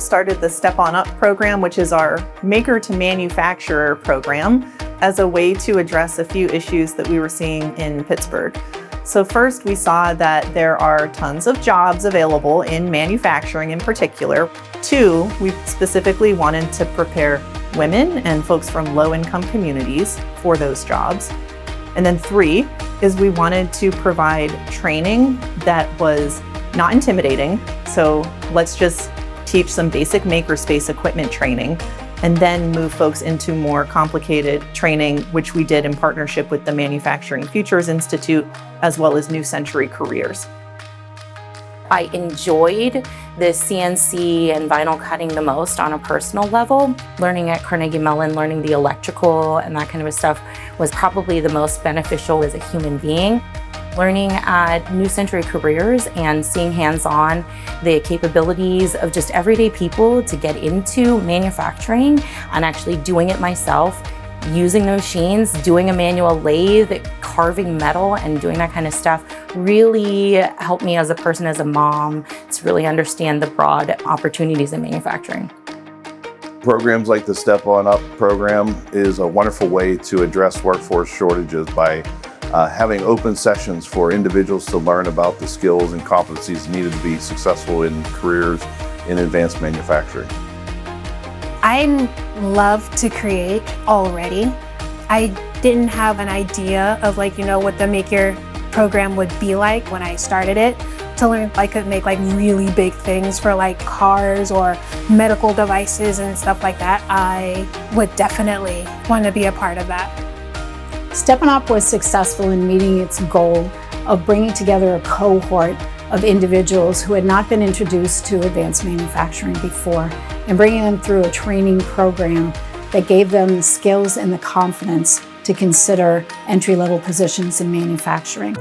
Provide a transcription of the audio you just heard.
started the Step On Up program, which is our maker to manufacturer program, as a way to address a few issues that we were seeing in Pittsburgh. So first, we saw that there are tons of jobs available in manufacturing in particular. Two, we specifically wanted to prepare women and folks from low-income communities for those jobs. And then three is we wanted to provide training that was not intimidating. So let's just teach some basic makerspace equipment training and then move folks into more complicated training, which we did in partnership with the Manufacturing Futures Institute, as well as New Century Careers. I enjoyed the CNC and vinyl cutting the most on a personal level. Learning at Carnegie Mellon, learning the electrical and that kind of stuff was probably the most beneficial as a human being. Learning at New Century Careers and seeing hands-on the capabilities of just everyday people to get into manufacturing and actually doing it myself, using those machines, doing a manual lathe, carving metal and doing that kind of stuff really helped me as a person, as a mom, to really understand the broad opportunities in manufacturing. Programs like the Step On Up program is a wonderful way to address workforce shortages by having open sessions for individuals to learn about the skills and competencies needed to be successful in careers in advanced manufacturing. I love to create already. I didn't have an idea of what the Make Your program would be like when I started it. To learn I could make really big things for cars or medical devices and stuff like that, I would definitely want to be a part of that. Step On Up was successful in meeting its goal of bringing together a cohort of individuals who had not been introduced to advanced manufacturing before and bringing them through a training program that gave them the skills and the confidence to consider entry-level positions in manufacturing.